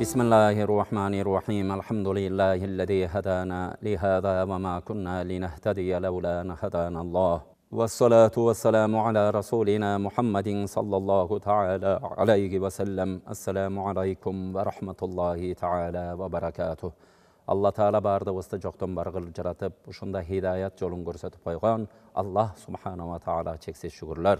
بسم الله الرحمن الرحيم الحمد لله الذي هدانا لهذا وما كنا لنهتدي لولا أن هدانا الله والصلاة والسلام على رسولنا محمد صلى الله تعالى عليه وسلم السلام عليكم ورحمة الله تعالى وبركاته. Allah Taala bardığımızda жоқтан бар қылып жаратып, ушундай хидаят жолун көрсөтүп койгон Allah Subhanahu wa Taala чексиз шүгүрлөр.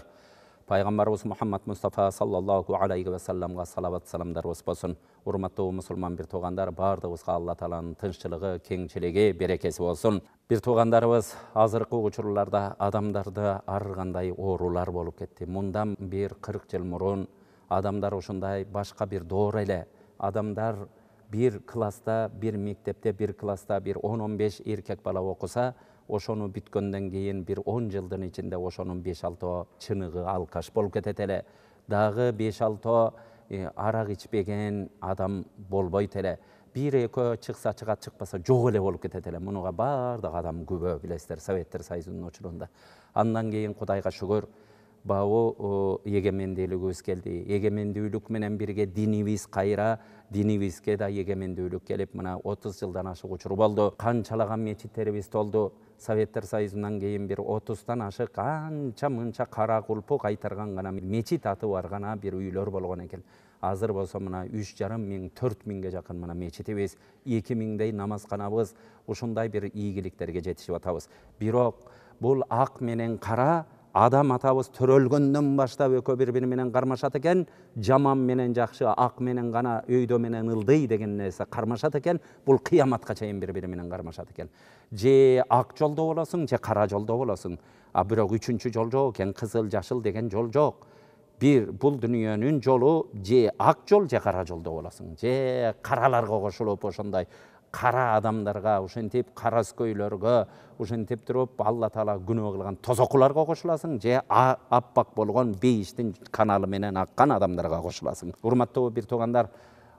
Пайғамбарыбыз Muhammad Mustafa sallallahu aleyhi ve sellem'ga salavat salamдар болсын. Урматтуу мусулман бир туугандар, бардыгыбызга Алла Тааланын тынччылыгы, кеңчилиги, берекеси болсун. Бир туугандарыбыз азыркы учурларда адамдарды ар кандай оорулар болуп кетти. Мындан бир 40 жыл мурун адамдар ушундай башка бир доор эле. Адамдар bir klasta, bir mektepte, bir klasta bir 10-15 erkek bala okusa, oşonu bütkönden keyin bir 10 yıldın içinde oşonun 5-6 çınığı alkaş bolup ketetele. Dağı 5-6 arak içpegen adam bolboyt ele. Bir eko çıksa çıka çıkpasa jok ele bolup ketetele. Munuga bardıq adam kübö bilesler Sovetler Soyuzu'nun uçurunda. Andan keyin Kudayga şükür. Bağı egemendүүлүгүбүз келди. Egemendүүлүк менен бирге динибиз кайра, динибизге да egemendүүлүк келип, мына 30 жылдан ашык учур болду. Канчалаган мечиттерибиз толду. Советтер Союзунан кийин бир 30тан ашык канча мынча кара кулпу кайтарган гана мечит аты бар гана бир үйлөр болгон экен. Азыр болсо мына 3,5 миң, 4 миңге жакын мына мечитибиз, 2 миңдей намазканабыз, ушундай бир ийгиликтерге жетишип атабыз. Бирок бул ак менен кара адам атабыз төрөлгөндөн баштап экөө бири менен кармашат экен, жаман менен жакшы, ак менен гана өйдө менен ылдый деген нерсе кармашат экен, бул кыяматка чейин бири менен кармашат экен. Же ак жолдо болосуң, же кара жолдо болосуң. А бирок үчүнчү жол жок экен, кызыл жашыл деген жол жок. Бир бул дүнүйөнүн жолу же ак жол, же кара жолдо болосуң. Же караларга кошулуп ошондой кара адамдарга, ушинтип караскөйлөргө, ушинтип туруп Алла Таала күнөө кылган тозокуларга кошуласың, же аппак болгон бейиштин каналы менен аккан адамдарга кошуласың. Урматтуу бир туугандар,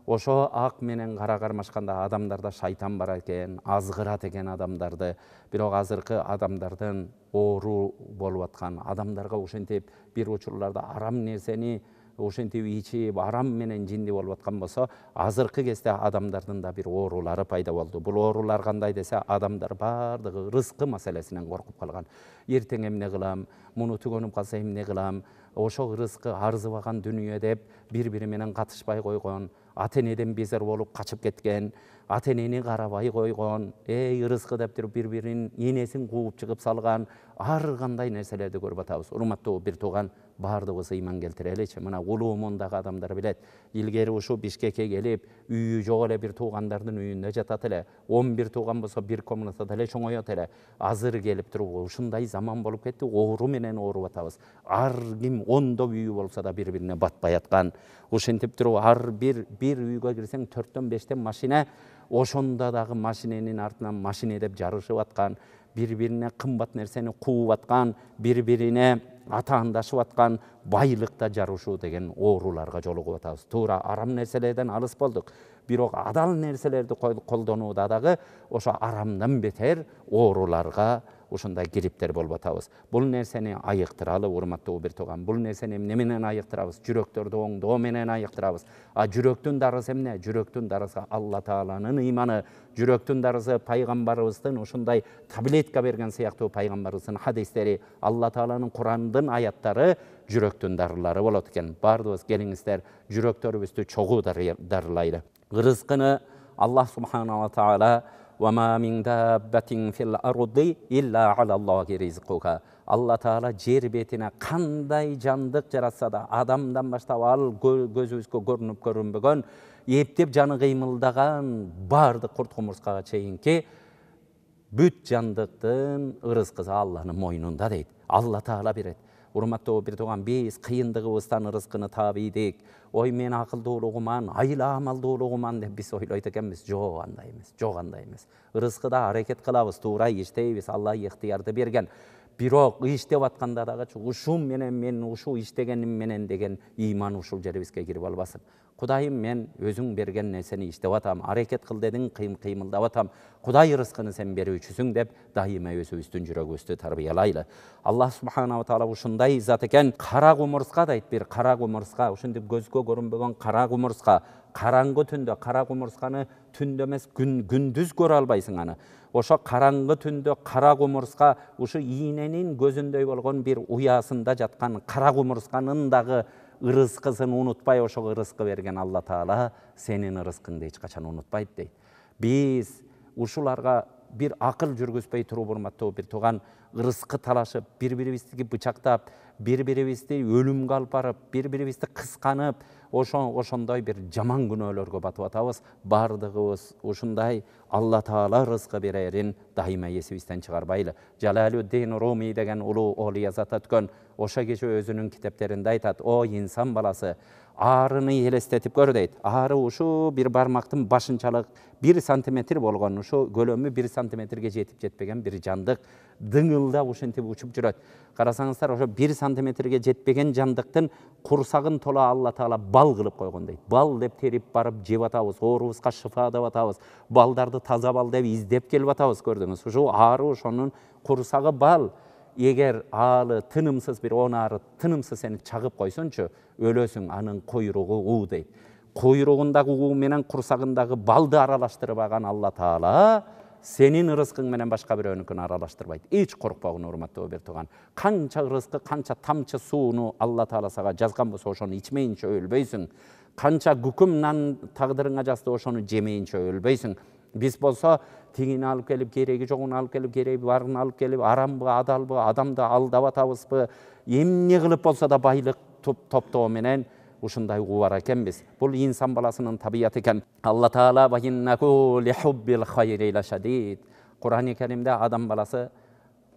ошо ак менен кара кармашканда адамдарда шайтан бар экен, азгырат экен адамдарды. Бирок азыркы адамдардын оору болуп аткан, адамдарга ушинтип бир учурларда арам нерсени ошентип ичип арам менен жинди болуп аткан болсо, азыркы кезде адамдардын да бир оорулары пайда болду. Бул оорулар кандай десе, адамдар бардыгы рызкы маселесинен коркуп калган. Эртең эмне кылам, муну түгөнүп калса эмне кылам, ошо рызкы арзыбаган дүнүйө деп бири-бири менен катышпай койгон, ата-энеден безер болуп качып кеткен, ата-энени карабай койгон, рызкы деп туруп бири-биринин энесин кууп чыгып салган, ар кандай нерселерди көрүп атабыз. Урматтуу бир тууган, бардыгыбыз ыйман келтиреличи. Мына Улуумондагы адамдар билет, илгери ушу Бишкекке келип, үйү жок эле бир туугандардын үйүндө жатат эле. 11 тууган болсо бир комнатада эле чоңоёт эле. Азыр келип туруп ушундай заман болуп кетти, оору менен ооруп атабыз. Ар ким ондоп үйү болсо да бири-бирине батпай аткан. Ушинтип туруп ар бир үйгө кирсең 4төн 5тен машина, ошондо дагы машиненин артынан машине деп жарышып аткан, бири-бирине кымбат нерсени кууп аткан, бири-бирине атаандашып аткан, байлыкта жарышуу деген ооруларга жолугуп атабыз. Туура арам нерселерден алыс болдук. Бирок адал нерселерди колдонууда дагы ошо арамдан бетер ооруларга ушундай кириптер болуп атабыз. Бул нерсени айыктыралы, урматтуу бир тууган. Бул нерсени эмне менен айыктырабыз? Жүрөктөрдү оңдоо менен айыктырабыз. А жүрөктүн дарысы эмне? Жүрөктүн дарысы Алла Тааланын ыйманы, жүрөктүн дарысы пайгамбарыбыздын ушундай таблетка берген сыяктуу пайгамбарыбыздын хадистери, Алла Тааланын Курандын аяттары жүрөктүн дарылары болот экен. Бардыбыз келиңиздер, жүрөктөрүбүздү чогуу дарылайлы. Рызкыны Аллах Субханаху ва Таала وَمَا مِنْ دَابَّةٍ فِي الْأَرْضِ إِلَّا عَلَى اللَّهِ رِزْقُهَا. Алла Таала жер бетине кандай жандык жаратса да, адамдан баштап ал көзүбүзгө көрүнүп көрүнбөгөн, эптеп жаны кыймылдаган бардык курт кумурскага чейинки бүт жандыктын рызкысы Алланын мойнунда дейт. Алла Таала берет. Урматтуу бир тууган, биз кыйындыгыбыздан рызкыны таабийдик. Ой, мен акылдуулугуман, айла амалдуулугуман деп биз ойлойт экенбиз. Жок, андай эмес, жок, андай эмес. Рызкыда аракет кылабыз, туура иштейбиз, Алла ыктыярды берген. Бирок иштеп атканда дагы ушул менен мен ушул иштегеним менен деген ыйман ушул жерибизге кирип албасын. Кудайым, мен өзүң берген нерсени иштеп атам, аракет кыл дедиң, кыймылдап атам. Кудай рызкыны сен берүүчүсүң деп дайыма өзүбүздүн жүрөгүбүздү тарбиялайлы. Аллах Субханаху ва Таала ушундай зат экен. Кара кумурска дейт, бир кара кумурска, ушинтип көзгө көрүнбөгөн кара кумурска Караңгы түндө кара кумурсканы түндө эмес күндүз көрө албайсың аны. Ошо караңгы түндө кара кумурска ушу ийненин көзүндөй болгон бир уясында жаткан кара кумурсканын дагы ырыскысын унутпай ошого ырыскы берген Алла Таала сенин ырыскыңды эч качан унутпайт дейт. Биз ушуларга bir akıl жүргүзбөй туруп урматтуу бир тууган, ырыскы талашып, бири-бирибизди бычактап, бири-бирибизди өлүмгө алып барып, бири-бирибизди кысканып, ошондой бир жаман күнөөлөргө батып атабыз. Бардыгыбыз ушундай Алла Таала рызкы берерин дайыма эсибизден чыгарбайлы. Жалалуддин Руми деген улуу олия зат өткөн, ошо киши өзүнүн китептеринде айтат: "О инсан баласы, арыны елестетип көр" дейт. Ары ушу бир бармактын башынчалык 1 сантиметр болгон, ушу көлөмү 1 сантиметрге жетип жетпеген бир жандык дыңылда ушинтип учуп жүрөт. Карасаңыздар, ошо 1 сантиметрге жетпеген жандыктын курсагын тола Алла Таала бал кылып койгон дейт. Бал деп терип барып жеп атабыз, оорубузга шифа деп атабыз, балдарды таза бал деп издеп келип атабыз, көрдүңүз. Ушу ары ошонун курсагы бал. Эгер алы тынымсыз бир ары тынымсыз сени чагып койсунчу, өлөсүң, анын койругу уу дейт. Койругундагы уу менен курсагындагы балды аралаштырып алган Алла Таала сенин ырыскың менен башка бирөөнүкүн аралаштырбайт. Эч коркпогун, урматтуу бир тууган. Канча ырыскы, канча тамчы сууну Алла Таала сага жазган болсо ошону ичмейинче өлбөйсүң. Канча күкүмнан тагдырыңа жазды, ошону жемейинче өлбөйсүң. Биз болсо тигини алып келип, кереги жогун алып келип, кереги барын алып келип, арамбы, адалбы, адамды алдап атабызбы, эмне кылып болсо да байлык топтоо менен ушундай кубар экенбиз. Бул инсан баласынын табияты экен. Алла Таала ваиннаку лихуббил хайри лашадид. Кур'ан-ы Керимде адам баласы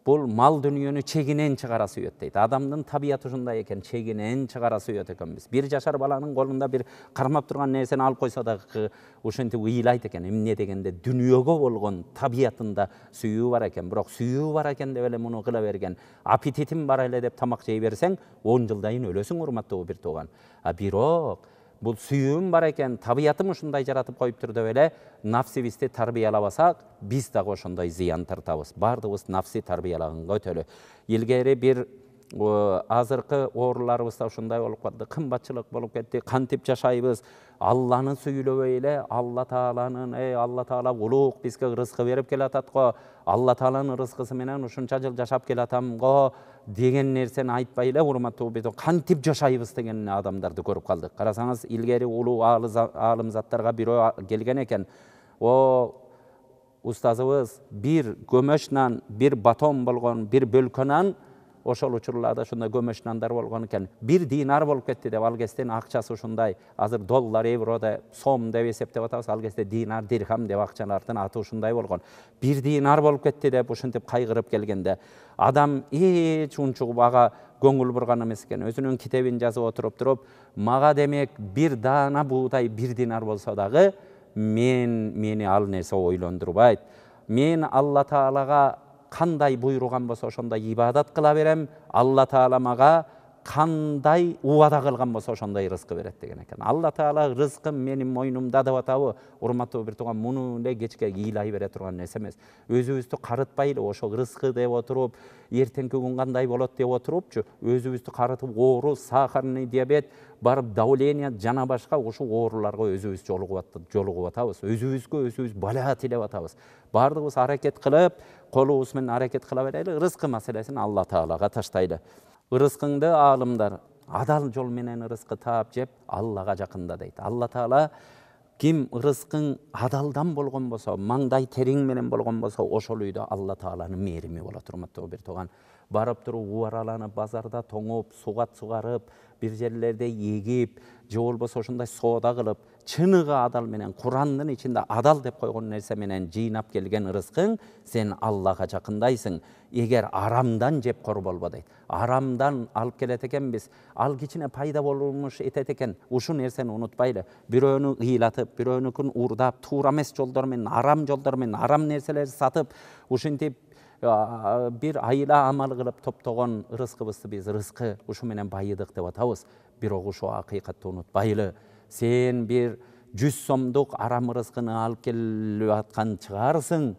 бул мал дүниөнү чегинен чыгара сүйөт дейт. Адамдын табияты ушундай экен, чегинен чыгара сүйөт экенбиз. Бир жашар баланын колунда бир кармап турган нерсени алып койсо дагы ушинтип ыйлайт экен. Эмне дегенде дүниөгө болгон табиятында сүйүү бар экен. Бирок сүйүү бар экен деп эле муну кыла берген, аппетитим бар эле деп тамак жей берсең, 10 жылдайын өлөсүң, урматтуу бир тууган. Бирок бул сүйүүм бар экен, табиятым ушундай жаратып коюптур деп эле нафсибизди тарбиялабасак, биз дагы ошондой зыян тартабыз. Бардыгыбыз нафси тарбиялаганга өтөлү. Илгери бир азыркы ооруларыбызда ушундай болуп калды, кымбатчылык болуп кетти, кантип жашайбыз? Алланы сүйлөбөй эле, Алла Тааланын, Алла Таала улук, бизге ырыскы берип келатат го, Алла Тааланын ырыскысы менен ушунча жыл жашап келатам го деген нерсени айтпай эле, урматтуу бизде кантип жашайбыз деген адамдарды көрүп калдык. Карасаңыз, илгери улуу алым заттарга бирөө келген экен. О устазыбыз, бир көмөш нан, бир батон болгон, бир бөлкө нан, ошол учурларда ушундай көмөш нандар болгон экен. 1 динар болуп кетти деп, ал кездин акчасы ушундай. Азыр доллар, евро деп, сом деп эсептеп атабыз. Ал кезде динар, дирхам деп акчалардын аты ушундай болгон. 1 динар болуп кетти деп ушинтип кайгырып келгенде, адам эч унчугуп ага көңүл бурган эмес экен. Өзүнүн китебин жазып отуруп туруп, мага демек 1 даана буудай 1 динар болсо дагы мени ал нерсе ойлондурбайт. Мен Алла Таалага кандай буйруган болсо ошондой ибадат кыла берем, Алла Таала мага кандай убада кылган болсо ошондой рызкы берет деген экен. Алла Таала рызкы менин мойнумда деп атабы, урматтуу бир тууган, муну эле кечке ыйлай бере турган нерсе эмес. Өзүбүздү карытпайлы, ошо рызкы деп отуруп, эртеңки күн кандай болот деп отурупчу, өзүбүздү карытып, оору, сахарный диабет, барып давление жана башка ушул ооруларга өзүбүз жолугуп атабыз. Өзүбүзгө өзүбүз бала тилеп атабыз. Бардыгыбыз аракет кылып, колубуз менен аракет кыла берели, рызкы маселесин Алла Таалага таштайлы. Ырыскыңды алымдар адал жол менен ырыскы таап жеп, Аллага жакында дейт. Алла Таала ким ырыскың адалдан болгон болсо, маңдай териң менен болгон болсо, ошол үйдө Алла Тааланын мээрими болот, урматтуу бир тууган. Барып туруп убараланып, базарда тоңуп, сугат сугарып, бир жерлерде эгип, же болбосо ошондой соода кылып, чыныгы адал менен, Курандын ичинде адал деп койгон нерсе менен жыйнап келген ырыскың, сен Аллага жакындайсың. Эгер арамдан жеп корболбо дейт. Арамдан алып келет экенбиз, ал кичине пайда болуш этет экен. Ушул нерсени унутпайлы. Бирөөнү ыйлатып, бирөөнүкүн уурдап, туура эмес жолдор менен, арам нерселерди сатып, ушинтип бир айла амал кылып топтогон ырыскыбызды биз рызкы ушу менен байыдык деп атабыз. Бирок ушу акыйкатты унутпайлы. Сен бир 100 сомдук арам рызкыны алып келип аткан чыгарсың,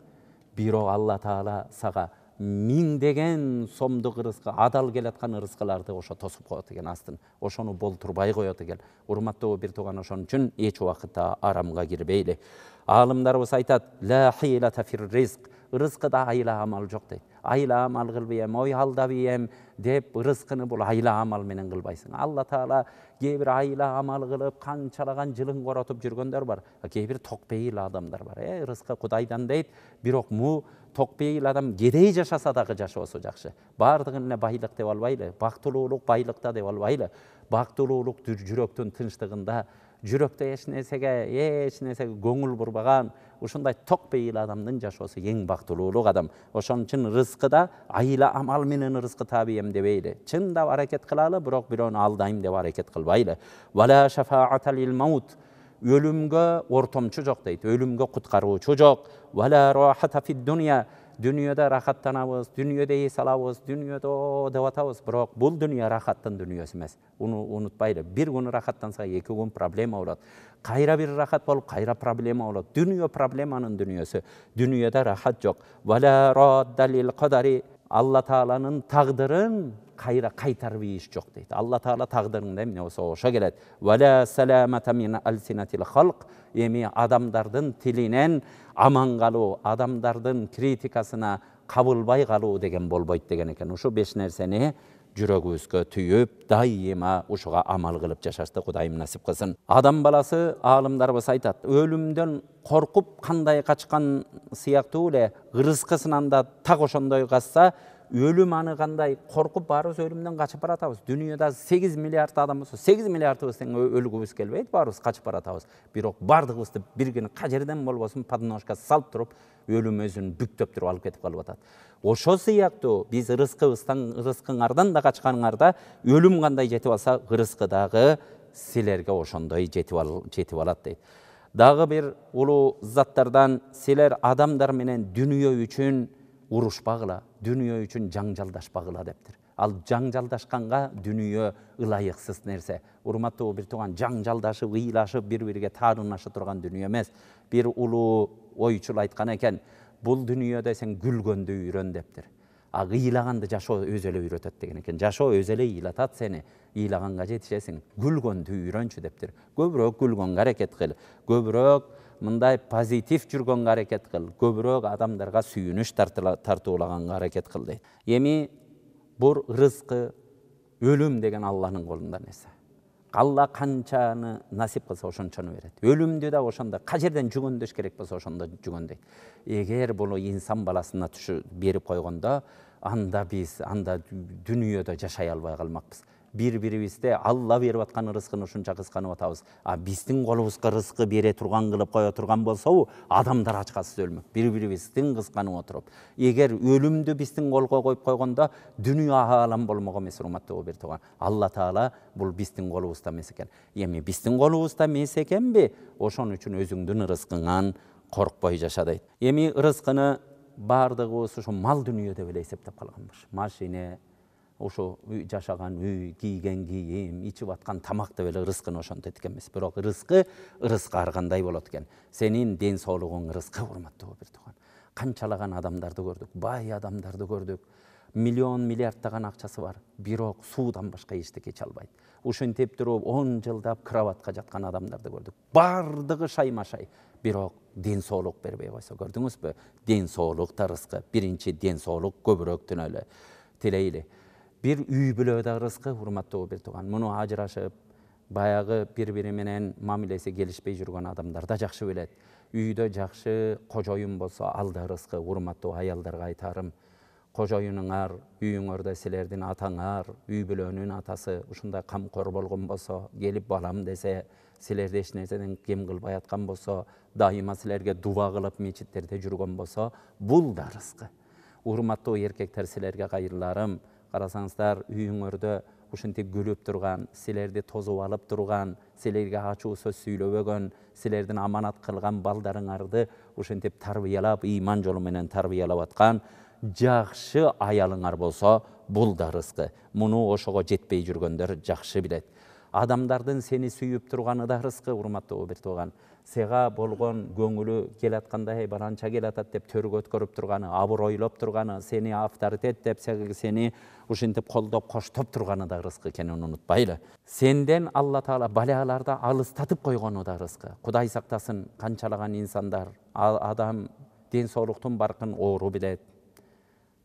бирок Алла Таала сага миңдеген сомдук ырыскы, адал келаткан ырыскыларды ошо тосуп коет экен астын. Ошону болтурбай коет экен. Урматтуу бир тууган, ошон үчүн эч убакытта арамга кирбейли. Алымдарыбыз айтат: ла хилата фир ризк. Ырыскыда айла амал жок дейт. Айла амал кылбайм, ой алдабайм деп ырыскыны бул айла амал менен кылбайсың. Алла Таала кээ бир айла амал кылып, канчалаган жылын коротуп жүргөндөр бар. Кээ бир токпейил адамдар бар. Ырыскы Кудайдан дейт, бирок му токпейил адам кедей жашаса дагы жашоосу жакшы. Бардыгын эле байлык деп албайлы, бактылуулук байлыкта деп албайлы. Бактылуулук жүрөктүн тынчтыгында, жүрөктө эч нерсеге көңүл бурбаган, ушундай токпейил адамдын жашоосу эң бактылуулук адам. Ошон үчүн рызкыда айла амал менен рызкы табыйм дебейли. Чындап аракет кылалы, бирок бирөөнү алдайм деп аракет кылбайлы. Вала шафаата лил маут. Өлүмгө ортомчу жок дейт. Өлүмгө куткаруучу жок. Вала рахата фид дуния. Дүниеде рахаттанабыз, дүниеде эс алабыз, дүниеде деп атабыз, бирок бул дүние рахаттын дүниеси эмес. Уну унутпайлы. Бир күн рахаттанса, эки күн проблема болот. Кайра бир рахат болуп, кайра проблема болот. Дүние проблеманын дүниеси. Дүниеде рахат жок. Вала радда лил кадари. Алла Тааланын тагдырын кайра кайтарып ийиш жок дейт. Алла Таала тагдырында эмне болсо ошо келет. Вала саламата мин алсинатил халк. Эми адамдардын тилинен аман калуу, адамдардын критикасына кабылбай калуу деген болбойт деген экен. Ушу 5 нерсени жүрөгүбүзгө түйүп, дайыма ушуга амал кылып жашашты Кудайым насип кылсын. Адам баласы, аалымдарыбыз айтат, өлүмдөн коркуп кандай качкан сыяктуу эле ырыскысынан да так ошондой качса, өлүм аны кандай коркуп баарыбыз өлүмдөн качып баратабыз. Дүйнөдө 8 миллиард адамбыз, 8 миллиардыбыз тең өлгүбүз келбейт, баарыбыз качып баратабыз. Бирок бардыгыбызды бир күнү кажерден болбосун подножка салып туруп, өлүм өзүн бүктөп туруп алып кетип калып атат. Ошо сыяктуу биз ырыскыңардан да качканыңарда өлүм кандай жетип алса, ырыскыдагы силерге ошондой жетип алат дейт. Дагы бир улуу заттардан: силер адамдар менен дүнүйө үчүн урушпагыла, дүнүйө үчүн жаңжалдашпагыла дептир. Ал жаңжалдашканга дүнүйө ылайыксыз нерсе. Урматтуу бир тууган, жаңжалдашып, ыйлашып, бири-бириге таарынашы турган дүнүйө эмес. Бир улуу ойчул айткан экен: бул дүнүйөдө сен күлгөндү үйрөн дептир. А ыйлаганды жашоо өзү эле үйрөтөт деген экен. Жашоо өзү эле ыйлатат сени. Ыйлаганга жетишесиң. Күлгөндү үйрөнчү дептир. Көбүрөөк күлгөнгө аракет кыл. Көбүрөөк мындай позитив жүргөнгө аракет кыл. Көбүрөөк адамдарга сүйүнүч тартуулаганга аракет кыл дейт. Эми бул рызкы, өлүм деген Алланын колунда нерсе. Алла канчаны насип кылса ошончону берет. Өлүмдү да ошондо кажерден жүгөндөш керек болсо ошондо жүгөндөйт. Эгер бул инсан баласына берип койгондо, анда биз дүнүйөдө жашай албай калмакпыз. Бири-бирибизде Алла берип аткан рызкыны ушунча кысканып атабыз. А биздин колубузга рызкы бере турган кылып кое турган болсобу, адамдар ачкасыз өлмөк. Бири-бирибиздин кысканып отуруп. Эгер өлүмдү биздин колго коюп койгондо, дүнүйө аалам болмок эмес, урматтуу бир тууган. Алла Таала бул биздин колубузда эмес экен. Эми биздин колубузда эмес экенби? Ошон үчүн өзүңдүн рызкыңан коркпой жаша дейт. Эми рызкыны бардыгыбыз ушу мал дүнүйөдө эле эсептеп калганбыз. Машина, ошо жашаган үй, кийген кийим, ичип аткан тамак деп эле рызкыны ошентет экенбиз. Бирок рызкы ар кандай болот экен. Сенин ден соолугуң рызкы, урматтуу бир тууган. Канчалаган адамдарды көрдүк, бай адамдарды көрдүк. Миллион миллиардтаган акчасы бар, бирок суудан башка эчтеке иче албайт. Ушинтип туруп 10 жылдап кроватка жаткан адамдарды көрдүк. Бардыгы шаймашай, бирок ден соолук бербей койсо, көрдүңүзбү? Ден соолук да рызкы. Биринчи ден соолук көбүрөөк тилейли. Бир үй бүлөдө рызкы, урматтуу бир тууган. Муну ажырашып, баягы бири-бири менен мамилеси келишпей жүргөн адамдар да жакшы билет. Үйдө жакшы кожоюн болсо, ал да рызкы. Урматтуу аялдарга айтарым: кожоюнуңар, үйүңөрдө силердин атаңар, үй бүлөнүн атасы ушундай камкор болгон болсо, келип балам десе, силерди эч нерседен кем кылбай аткан болсо, дайыма силерге дуба кылып мечиттерде жүргөн болсо, бул да рызкы. Урматтуу эркектер, силерге кайрыларым. Карасаңыздар, үйүңөрдө ушинтип күлүп турган, силерди тозуп алып турган, силерге ачуу сөз сүйлөбөгөн, силердин аманат кылган балдарыңарды ушинтип тарбиялап, ыйман жолу менен тарбиялап аткан жакшы аялыңар болсо, бул да рызкы. Муну ошого жетпей жүргөндөр жакшы билет. Адамдардын сени сүйүп турганы да рызкы, урматтуу бир тууган. Сага болгон көңүлү келатканда баланча келатат деп төргө өткөрүп турганы, абройлоп турганы, сени авторитет деп сени ушинтип колдоп коштоп турганы да рызкы экенин унутпайлы. Сенден Алла Таала балаларды алыстатып койгону да рызкы. Кудай сактасын, канчалаган инсандар, адам ден соолуктун баркын оору билет.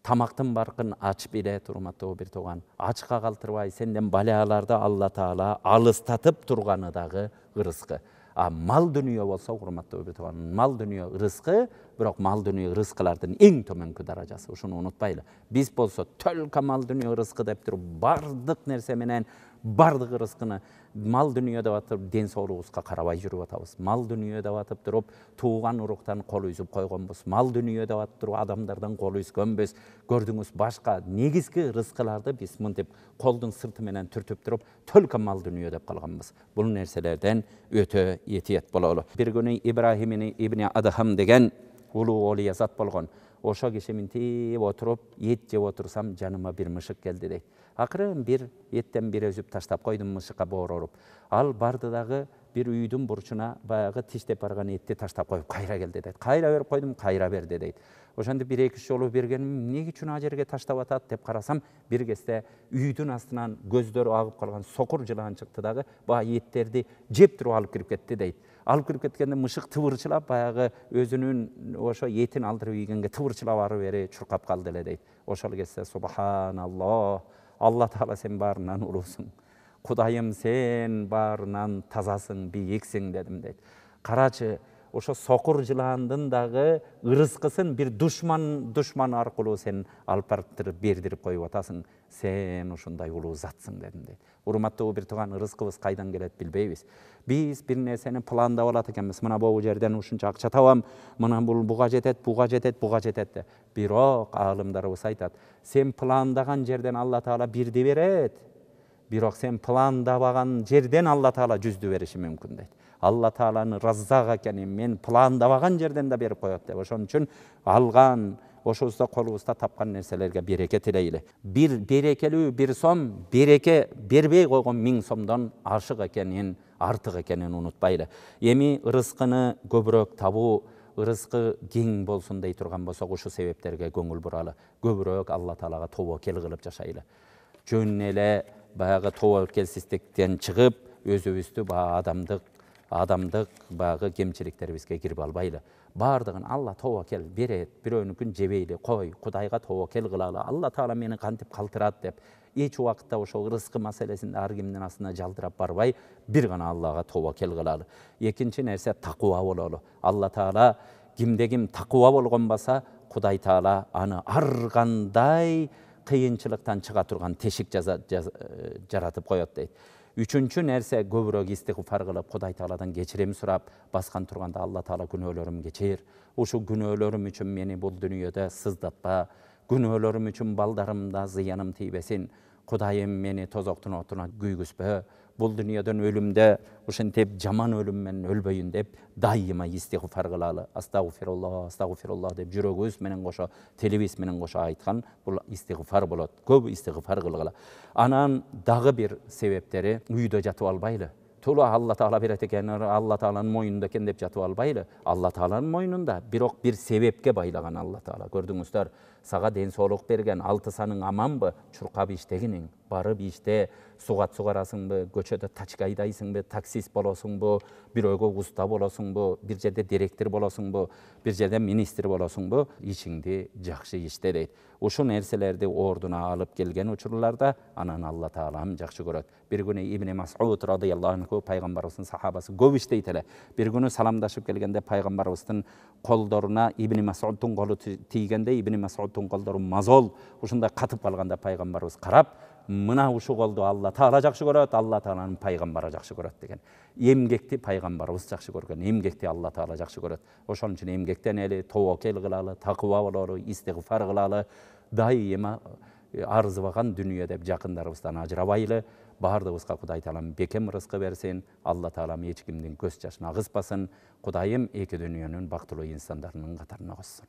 Тамактын баркын ач билет, урматтуу бир тууган. Ачка калтырбай сенден балаларды Алла Таала алыстатып турганы дагы рызкы. Мал дүнүйө болсо, урматтуу бир тууган, мал дүнүйө рызкы, бирок мал дүнүйө рызкылардын эң төмөнкү даражасы. Ушуну унутпайлы. Биз болсо төлкө мал дүнүйө рызкы деп туруп, бардык нерсе менен бардык рызкыны мал дүнүйө деп атып, ден соолугубузга карабай жүрүп атабыз. Мал дүнүйө деп атып туруп, тууган уруктан кол үзүп койгонбуз. Мал дүнүйө деп атып туруп, адамдардан кол үзгөнбүз. Көрдүңүз, башка негизги рызкыларды биз мынтип колдун сырты менен түртүп туруп, төлкө мал дүнүйө деп калганбыз. Бул нерселерден өтө этият бололу. Бир күнү Ибрахим ибн Адхам деген улуу олия зат болгон. Ошо киши минтип отуруп, эт жеп отурсам, жаныма бир мышык келди дейт. Акырын бир эттен бир өзүп таштап койдум мышыкка боороруп. Ал барды дагы бир үйдүн бурчуна баягы тиштеп барган этти таштап коюп, кайра келди дейт. Кайра берип койдум, кайра берди дейт. Ошондо бир эки жолу бергеним, эмне үчүн ал жерге таштап атат деп карасам, бир кезде үйдүн астынан көздөрү агып калган сокур жылан чыкты дагы, баягы эттерди жеп туруп алып кирип кетти дейт. Алып кирип кеткенде мышык тыбырчылап, баягы өзүнүн ошо этин алдырып ийгенге тыбырчылап ары бери чуркап калды эле дейт. Ошол кезде субханаллах, Алла Таала сен баарынан улуусуң. Кудайым, сен баарынан тазасың, бийиксиң дедим дейт. Карачы, ошо сокур жыландын дагы ырыскысын бир душман аркылуу сен алып барып бердирип коюп атасың. Сен ушундай улуу затсың дедим дейт. Урматтуу бир тууган, рызкыбыз кайдан келет билбейбиз. Биз бир нерсени пландап алат экенбиз. Мына бул жерден ушунча акча табам, мына бул буга жетет, буга жетет, буга жетет деп. Бирок аалымдарыбыз айтат, сен пландаган жерден Алла Таала бирди берет. Бирок сен пландабаган жерден Алла Таала жүздү бериши мүмкүн дейт. Алла Тааланы Раззак экенин мен пландабаган жерден да берип коет деп. Ошон үчүн алган, ошобузда колубузда тапкан нерселерге береке тилейли. Бир берекелүү бир сом, береке бербей койгон 1000 сомдон ашык экенин, артык экенин унутпайлы. Эми рызкыны көбүрөөк табуу, рызкы кең болсун дей турган болсок, ушу себептерге көңүл буралы. Көбүрөөк Алла Таалага тобокел кылып жашайлы. Жөн эле баягы тобокелсиздиктен чыгып, өзүбүздү адамдык баягы кемчиликтерибизге кирип албайлы. Бардыгын Алла тобокел берет, бирөөнүкүн жебейли, кой, Кудайга тобокел кылалы. Алла Таала мени кантип калтырат деп, эч убакытта ошол рызкы маселесинде ар кимдин астына жалдырап барбай, бир гана Аллага тобокел кылалы. Экинчи нерсе такыба бололу. Алла Таала кимде ким такыба болгон болсо, Кудай Таала аны ар кандай кыйынчылыктан чыга турган тешик жаратып коет дейт. Үчүнчү нерсе, көбүрөөк истигфар кылып, Кудай Тааладан кечирим сурап, баскан турганда Алла Таала күнөөлөрүм кечир. Ушу күнөөлөрүм үчүн мени бул дүнүйөдө сыздатпа. Күнөөлөрүм үчүн балдарымда зыяным тийбесин. Кудайым, мени тозоктун отуна күйгүзбө. Бул дүнүйөдөн өлүмдө ушинтип жаман өлүм менен өлбөйүн деп дайыма истигфар кылалы. Астагфируллах, астагфируллах деп жүрөгүбүз менен кошо, тилибиз менен кошо айткан бул истигфар болот. Көп истигфар кылгыла. Анан дагы бир себептери, үйдө жатып албайлы. Тула Алла Таала берет экен, Алла Тааланын мойнунда экен деп жатып албайлы. Алла Тааланын мойнунда, бирок бир себепке байлаган Алла Таала. Көрдүңүздөр, сага ден соолук берген, 6 саның аманбы? Чуркап иштегиниң, барып иште, сугат сугарасыңбы, көчөдө тачка айдайсыңбы, таксист болосуңбу, бирөөгө уста болосуңбу, бир жерде директор болосуңбу, бир жерде министр болосуңбу, ишиңди жакшы иште дейт. Ушу нерселерди ордуна алып келген учурларда анан Алла Таалам жакшы көрөт. Бир күнү Ибн Мас'уд радыйаллаху анху, пайгамбарыбыздын сахабасы көп иштейт эле. Бир күнү саламдашып келгенде пайгамбарыбыздын колдоруна Ибн Мас'удтун колу тийгенде, Ибн Мас'удтун колдору мазол ушундай катып калганда пайгамбарыбыз карап, мына ушу колду Алла Таала жакшы көрөт, Алла Тааланын пайгамбары жакшы көрөт деген. Эмгекти пайгамбарыбыз жакшы көргөн, эмгекти Алла Таала жакшы көрөт. Ошон үчүн эмгектенели, тобокел кылалы, такыба бололу, истигфар кылалы, дайыма арзыбаган дүнүйө деп жакындарыбыздан ажырабайлы. Бардыгыбызга Кудай Таалам бекем рызкы берсин. Алла Таалам эч кимдин көз жашын агызбасын. Кудайым эки дүнүйөнүн бактылуу инсандарынын катарына косsun.